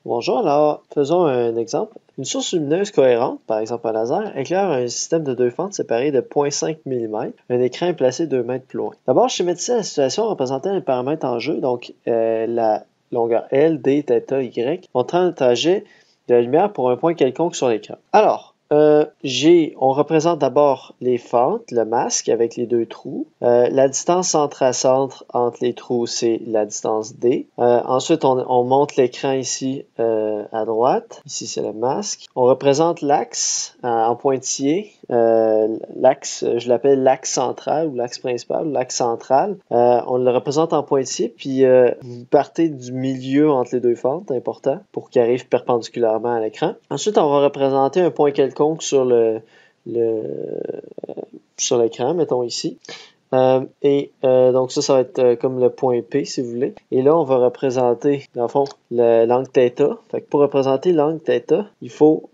Bonjour, alors faisons un exemple. Une source lumineuse cohérente, par exemple un laser, éclaire un système de deux fentes séparées de 0,5 mm. Un écran est placé 2 mètres plus loin. D'abord, schématisez la situation en représentant les paramètres en jeu, donc la longueur L, D, θ, Y, montrant le trajet de la lumière pour un point quelconque sur l'écran. Alors, on représente d'abord les fentes, le masque avec les deux trous. La distance centre à centre entre les trous, c'est la distance D. Ensuite, on monte l'écran ici à droite. Ici, c'est le masque. On représente l'axe en pointillé. L'axe, je l'appelle l'axe central ou l'axe principal ou l'axe central. On le représente en pointillé, puis vous partez du milieu entre les deux fentes, important, pour qu'il arrive perpendiculairement à l'écran. Ensuite, on va représenter un point quelconque sur sur l'écran, mettons ici. Donc ça va être comme le point P, si vous voulez. Et là, on va représenter, dans le fond, l'angle θ. Fait que pour représenter l'angle θ, il faut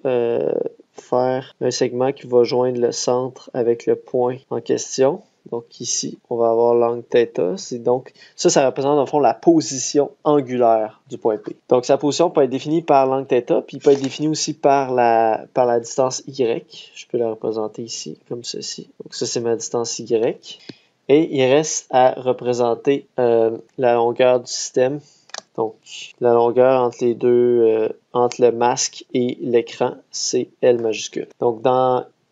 faire un segment qui va joindre le centre avec le point en question. Donc ici, on va avoir l'angle θ. Donc ça représente dans le fond la position angulaire du point P. Donc sa position peut être définie par l'angle θ, puis il peut être défini aussi par la distance Y. Je peux la représenter ici, comme ceci. Donc ça, c'est ma distance Y. Et il reste à représenter la longueur du système. Donc, la longueur entre les deux, entre le masque et l'écran, c'est L majuscule. Donc,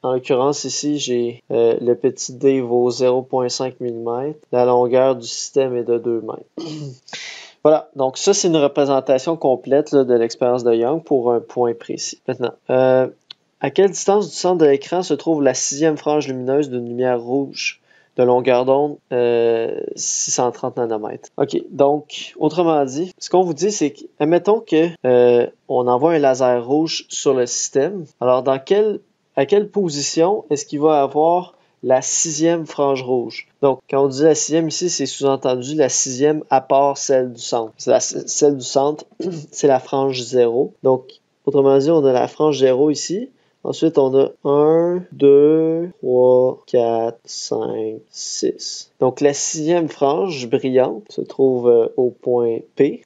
en l'occurrence ici, j'ai le petit d vaut 0,5 mm. La longueur du système est de 2 mètres. Voilà, donc ça, c'est une représentation complète là, de l'expérience de Young pour un point précis. Maintenant, à quelle distance du centre de l'écran se trouve la 6e frange lumineuse d'une lumière rouge de longueur d'onde 630 nanomètres. OK, donc, autrement dit, ce qu'on vous dit, c'est que, admettons que on envoie un laser rouge sur le système. Alors, à quelle position est-ce qu'il va avoir la 6e frange rouge? Donc, quand on dit la 6e ici, c'est sous-entendu la 6e à part celle du centre. Celle du centre, c'est la frange 0. Donc, autrement dit, on a la frange 0 ici. Ensuite, on a 1, 2, 3, 4, 5, 6. Donc, la 6e frange brillante se trouve au point P.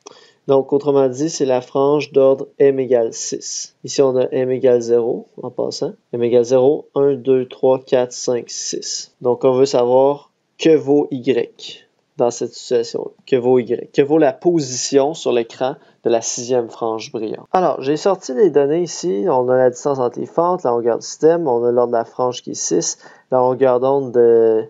Donc, autrement dit, c'est la frange d'ordre m égale 6. Ici, on a m égale 0 en passant. M égale 0, 1, 2, 3, 4, 5, 6. Donc, on veut savoir que vaut Y dans cette situation. Que vaut Y? Que vaut la position sur l'écran de la 6e frange brillante? Alors, j'ai sorti les données ici. On a la distance entre les fentes, la longueur du système, on a l'ordre de la frange qui est 6, la longueur d'onde de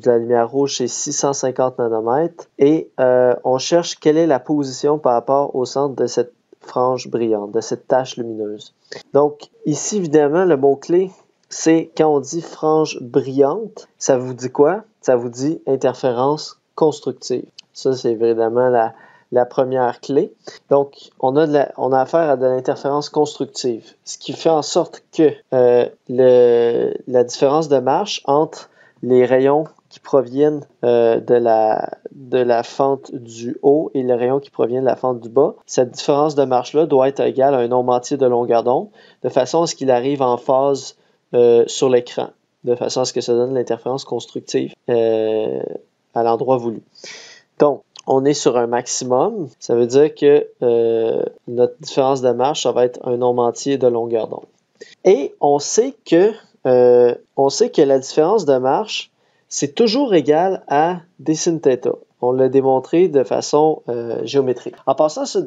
la lumière rouge, c'est 650 nanomètres. Et on cherche quelle est la position par rapport au centre de cette frange brillante, de cette tache lumineuse. Donc, ici, évidemment, le mot-clé, c'est quand on dit frange brillante, ça vous dit quoi? Ça vous dit interférence constructive. Ça, c'est évidemment la première clé. Donc, on a affaire à de l'interférence constructive, ce qui fait en sorte que la différence de marche entre les rayons qui proviennent de la fente du haut et les rayons qui proviennent de la fente du bas, cette différence de marche-là doit être égale à un nombre entier de longueur d'onde, de façon à ce qu'il arrive en phase sur l'écran, de façon à ce que ça donne l'interférence constructive à l'endroit voulu. Donc, on est sur un maximum. Ça veut dire que notre différence de marche, ça va être un nombre entier de longueur d'onde. Et on sait que la différence de marche, c'est toujours égal à d sin θ. On l'a démontré de façon géométrique. En passant, ce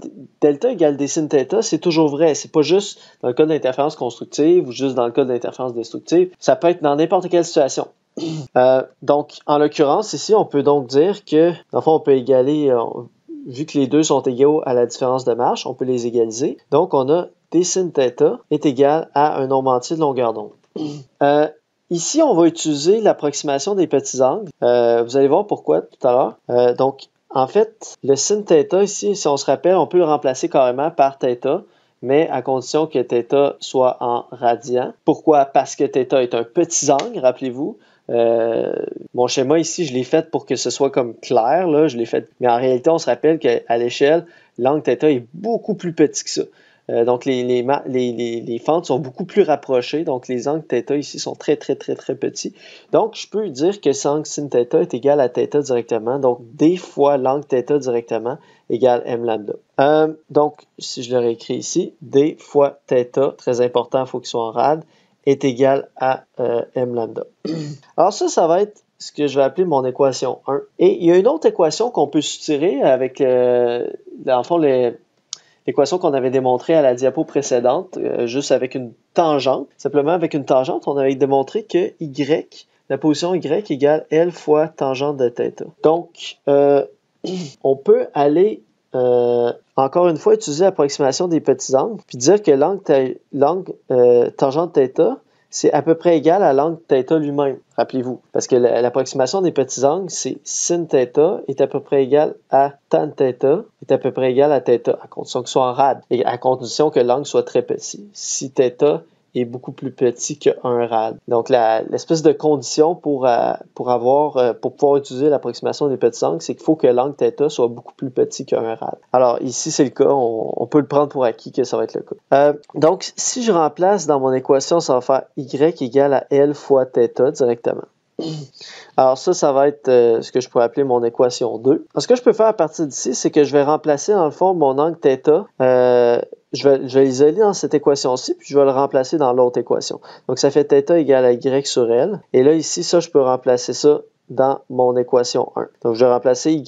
delta égale d sin θ, c'est toujours vrai. C'est pas juste dans le cas de l'interférence constructive ou juste dans le cas de l'interférence destructive. Ça peut être dans n'importe quelle situation. Donc, en l'occurrence, ici, on peut donc dire que, dans le fond, on peut égaler, vu que les deux sont égaux à la différence de marche, on peut les égaliser. Donc, on a d sin θ est égal à un nombre entier de longueur d'onde. Ici, on va utiliser l'approximation des petits angles. Vous allez voir pourquoi tout à l'heure. Donc, en fait, le sin θ ici, si on se rappelle, on peut le remplacer carrément par θ, mais à condition que θ soit en radian. Pourquoi? Parce que θ est un petit angle, rappelez-vous. Mon schéma ici, je l'ai fait pour que ce soit comme clair, là, je l'ai fait. Mais en réalité, on se rappelle qu'à l'échelle, l'angle θ est beaucoup plus petit que ça. Donc les fentes sont beaucoup plus rapprochées. Donc les angles θ ici sont très petits. Donc je peux dire que l'angle sin θ est égal à θ directement. Donc d fois l'angle θ directement égale m lambda. Donc si je le réécris ici, d fois θ, très important, il faut qu'il soit en rad, est égal à m lambda. Alors ça va être ce que je vais appeler mon équation 1. Et il y a une autre équation qu'on peut soutirer avec, dans le fond, l'équation qu'on avait démontrée à la diapo précédente, juste avec une tangente. Simplement avec une tangente, on avait démontré que y, la position y égale L fois tangente de θ. Donc, on peut aller, encore une fois, utiliser l'approximation des petits angles, puis dire que l'angle tangente θ, c'est à peu près égal à l'angle θ lui-même, rappelez-vous. Parce que l'approximation des petits angles, c'est sin θ est à peu près égal à tan θ est à peu près égal à θ, à condition que ce soit en rad, et à condition que l'angle soit très petit. Si θ est beaucoup plus petit que 1 rad. Donc, l'espèce de condition pour pouvoir utiliser l'approximation des petits angles, c'est qu'il faut que l'angle θ soit beaucoup plus petit que 1 rad. Alors, ici, c'est le cas. On peut le prendre pour acquis que ça va être le cas. Donc, si je remplace dans mon équation, ça va faire y égale à L fois θ directement. Alors ça va être ce que je pourrais appeler mon équation 2. Alors, ce que je peux faire à partir d'ici, c'est que je vais remplacer dans le fond mon angle θ. Je vais l'isoler dans cette équation-ci, puis je vais le remplacer dans l'autre équation. Donc ça fait θ égale à y sur L. Et là, ici, ça, je peux remplacer ça dans mon équation 1. Donc je vais remplacer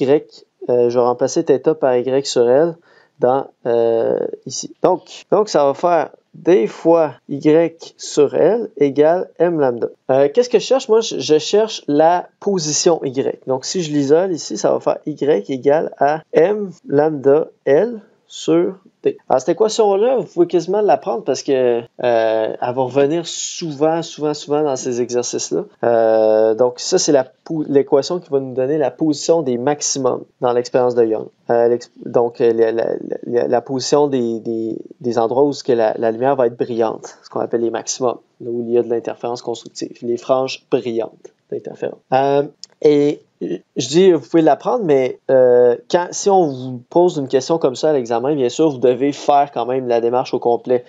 θ par y sur L dans ici. Donc ça va faire d fois y sur L égale m lambda. Qu'est-ce que je cherche? Moi, je cherche la position y. Donc, si je l'isole ici, ça va faire y égale à m lambda L sur D. Alors, cette équation-là, vous pouvez quasiment l'apprendre parce que elle va revenir souvent dans ces exercices-là. Donc, ça, c'est l'équation qui va nous donner la position des maximums dans l'expérience de Young. Donc, la position des endroits où la lumière va être brillante, ce qu'on appelle les maximums, là où il y a de l'interférence constructive, les franges brillantes d'interférence. Et je dis, vous pouvez l'apprendre, mais si on vous pose une question comme ça à l'examen, bien sûr, vous devez faire quand même la démarche au complet,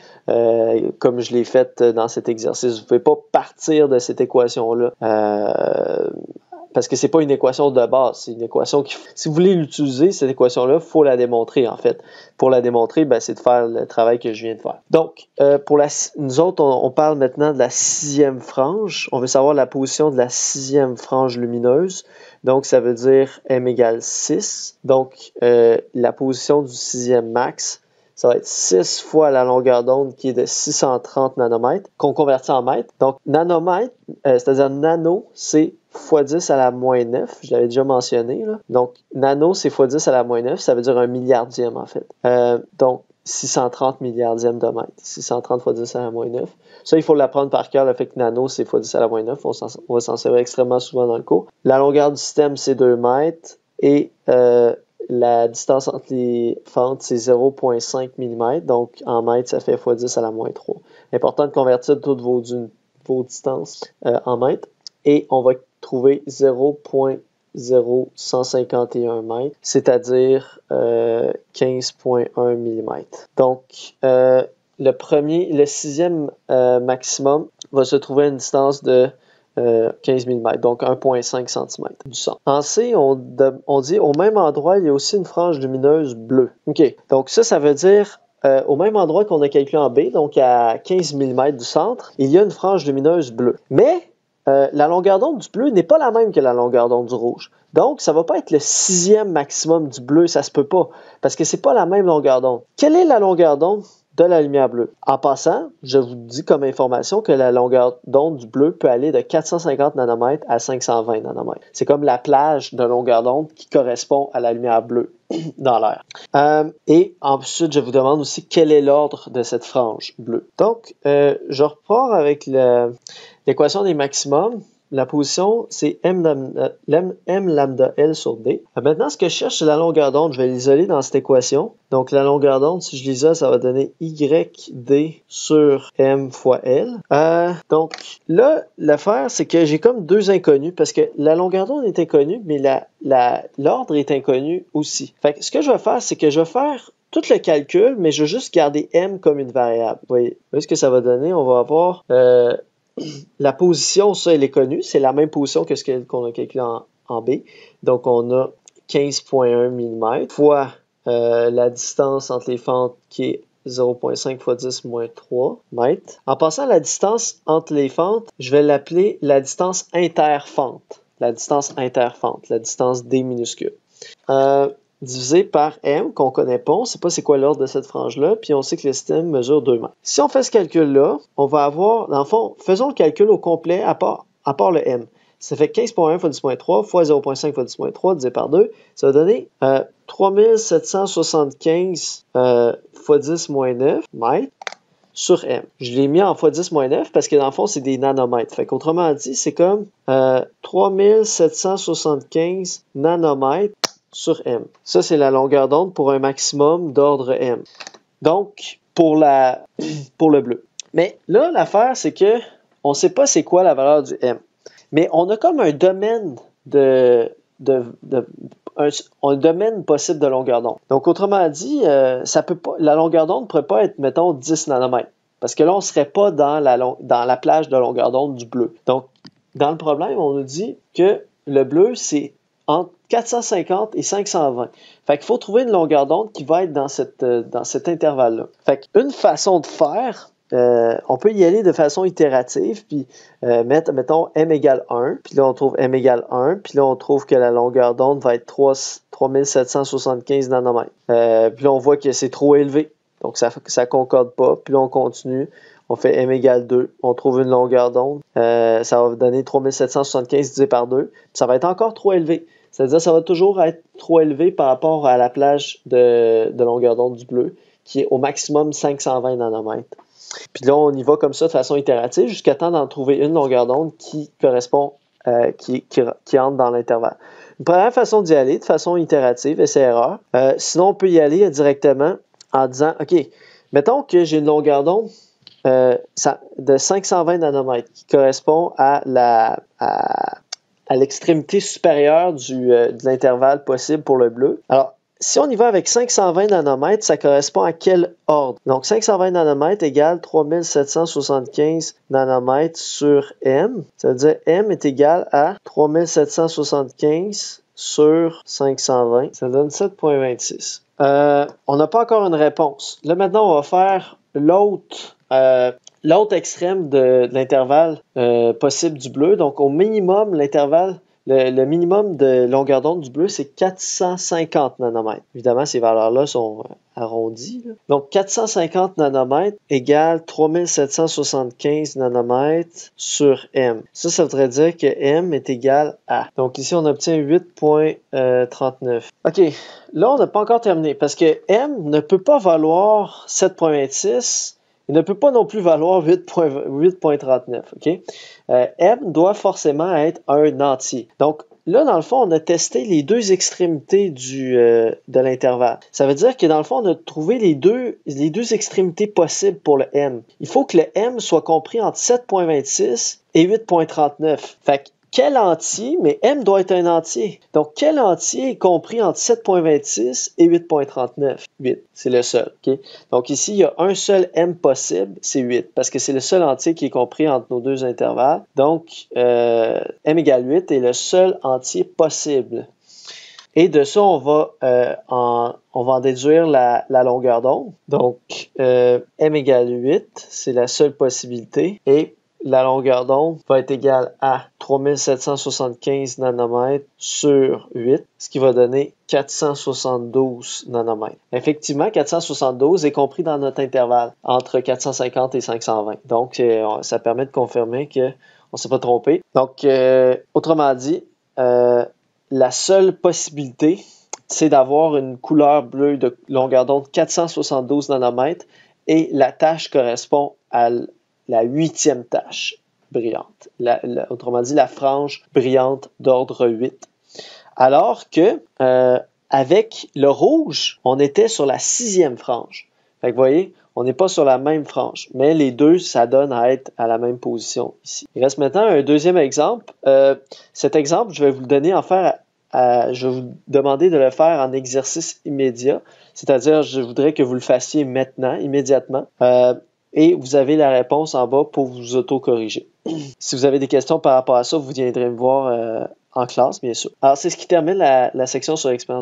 comme je l'ai faite dans cet exercice. Vous ne pouvez pas partir de cette équation-là. Parce que c'est pas une équation de base, c'est une équation qui, si vous voulez l'utiliser, cette équation-là, il faut la démontrer, en fait. Pour la démontrer, c'est de faire le travail que je viens de faire. Donc, nous autres, on parle maintenant de la 6e frange. On veut savoir la position de la 6e frange lumineuse. Donc, ça veut dire m égale 6. Donc, la position du 6e max, ça va être 6 fois la longueur d'onde qui est de 630 nanomètres, qu'on convertit en mètres. Donc, nanomètre, c'est-à-dire nano, c'est fois 10 à la moins 9, je l'avais déjà mentionné. Là. Donc, nano, c'est fois 10 à la moins 9, ça veut dire un milliardième en fait. Donc, 630 milliardièmes de mètre. 630 fois 10 à la moins 9. Ça, il faut l'apprendre par cœur, le fait que nano, c'est fois 10 à la moins 9. On va s'en servir extrêmement souvent dans le cours. La longueur du système, c'est 2 mètres. Et la distance entre les fentes, c'est 0,5 mm. Donc, en mètres, ça fait fois 10 à la moins 3. Important de convertir toutes vos distances en mètres. Et on va trouver 0,0151 mètres, c'est-à-dire 15,1 mm. Donc, le 6e maximum va se trouver à une distance de 15 mm, donc 1,5 cm du centre. En C, on dit au même endroit, il y a aussi une frange lumineuse bleue. OK, donc ça veut dire au même endroit qu'on a calculé en B, donc à 15 mm du centre, il y a une frange lumineuse bleue. Mais la longueur d'onde du bleu n'est pas la même que la longueur d'onde du rouge. Donc, ça ne va pas être le 6e maximum du bleu, ça se peut pas, parce que c'est pas la même longueur d'onde. Quelle est la longueur d'onde de la lumière bleue? En passant, je vous dis comme information que la longueur d'onde du bleu peut aller de 450 nanomètres à 520 nanomètres. C'est comme la plage de longueur d'onde qui correspond à la lumière bleue dans l'air. Et ensuite, je vous demande aussi quel est l'ordre de cette frange bleue. Donc, je repars avec l'équation des maximums. La position, c'est m lambda L sur D. Maintenant, ce que je cherche, c'est la longueur d'onde. Je vais l'isoler dans cette équation. Donc, la longueur d'onde, si je l'isole, ça va donner YD sur M fois L. Donc, là, l'affaire, c'est que j'ai comme deux inconnus parce que la longueur d'onde est inconnue, mais l'ordre est inconnu aussi. Fait que ce que je vais faire, c'est que je vais faire tout le calcul, mais je vais juste garder M comme une variable. Vous voyez ce que ça va donner? On va avoir la position, ça, elle est connue. C'est la même position que ce qu'on a calculé en B. Donc, on a 15,1 mm fois la distance entre les fentes qui est 0,5 fois 10 moins 3 mètres. En passant, la distance entre les fentes, je vais l'appeler la distance interfente. La distance interfente, la distance D minuscule. Divisé par M, qu'on connaît pas, on sait pas c'est quoi l'ordre de cette frange-là, puis on sait que le système mesure 2 mètres. Si on fait ce calcul-là, on va avoir, dans le fond, faisons le calcul au complet à part le M. Ça fait 15,1 fois 10,3 fois 0,5 fois 10,3 divisé par 2. Ça va donner 3775 fois 10 moins 9 mètres sur M. Je l'ai mis en fois 10 moins 9 parce que dans le fond, c'est des nanomètres. Fait qu'autrement dit, c'est comme 3775 nanomètres sur M. Ça, c'est la longueur d'onde pour un maximum d'ordre M. Donc, pour le bleu. Mais là, l'affaire, c'est que on ne sait pas c'est quoi la valeur du M. Mais on a comme un domaine un domaine possible de longueur d'onde. Donc, autrement dit, ça peut pas, la longueur d'onde ne pourrait pas être, mettons, 10 nanomètres. Parce que là, on ne serait pas dans la plage de longueur d'onde du bleu. Donc, dans le problème, on nous dit que le bleu, c'est entre 450 et 520. Fait qu'il faut trouver une longueur d'onde qui va être dans cet intervalle-là. Fait qu'une façon de faire, on peut y aller de façon itérative, puis mettre, mettons, M égale 1, puis là, on trouve M égale 1, puis là, on trouve que la longueur d'onde va être 3775 nanomètres. Puis là, on voit que c'est trop élevé, donc ça concorde pas, puis là, on continue. On fait M égale 2, on trouve une longueur d'onde, ça va donner 3775 divisé par 2, puis ça va être encore trop élevé. C'est-à-dire que ça va toujours être trop élevé par rapport à la plage de longueur d'onde du bleu, qui est au maximum 520 nanomètres. Puis là, on y va comme ça de façon itérative jusqu'à temps d'en trouver une longueur d'onde qui correspond, qui entre dans l'intervalle. Une première façon d'y aller, de façon itérative, essai-erreur. Sinon, on peut y aller directement en disant, OK, mettons que j'ai une longueur d'onde de 520 nanomètres qui correspond à l'extrémité supérieure de l'intervalle possible pour le bleu. Alors, si on y va avec 520 nanomètres, ça correspond à quel ordre? Donc, 520 nanomètres égale 3775 nanomètres sur M. Ça veut dire M est égal à 3775 sur 520. Ça donne 7,26. On n'a pas encore une réponse. Là, maintenant, on va faire l'autre extrême de l'intervalle possible du bleu. Donc, au minimum, l'intervalle, le minimum de longueur d'onde du bleu, c'est 450 nanomètres. Évidemment, ces valeurs-là sont arrondies. Là. Donc, 450 nanomètres égale 3775 nanomètres sur M. Ça voudrait dire que M est égal à. Donc, ici, on obtient 8,39. OK, là, on n'a pas encore terminé parce que M ne peut pas valoir 7,26. Il ne peut pas non plus valoir 8,39. Okay? M doit forcément être un entier. Donc, là, dans le fond, on a testé les deux extrémités de l'intervalle. Ça veut dire que, dans le fond, on a trouvé les deux extrémités possibles pour le M. Il faut que le M soit compris entre 7,26 et 8,39. Fait que, quel entier, mais M doit être un entier. Donc, quel entier est compris entre 7,26 et 8,39? 8, c'est le seul. Okay? Donc, ici, il y a un seul M possible, c'est 8, parce que c'est le seul entier qui est compris entre nos deux intervalles. Donc, M égale 8 est le seul entier possible. Et de ça, on va en déduire la longueur d'onde. Donc, M égale 8, c'est la seule possibilité. Et la longueur d'onde va être égale à 3775 nanomètres sur 8, ce qui va donner 472 nanomètres. Effectivement, 472 est compris dans notre intervalle entre 450 et 520. Donc, ça permet de confirmer qu'on ne s'est pas trompé. Donc, autrement dit, la seule possibilité, c'est d'avoir une couleur bleue de longueur d'onde 472 nanomètres et la tâche correspond à la 8e tâche brillante. Autrement dit, la frange brillante d'ordre 8. Alors que, avec le rouge, on était sur la 6e frange. Fait que vous voyez, on n'est pas sur la même frange, mais les deux, ça donne à être à la même position ici. Il reste maintenant un deuxième exemple. Cet exemple, je vais vous le donner je vais vous demander de le faire en exercice immédiat, c'est-à-dire je voudrais que vous le fassiez maintenant, immédiatement, et vous avez la réponse en bas pour vous auto-corriger. Si vous avez des questions par rapport à ça, vous viendrez me voir en classe, bien sûr. Alors, c'est ce qui termine la section sur l'expérience.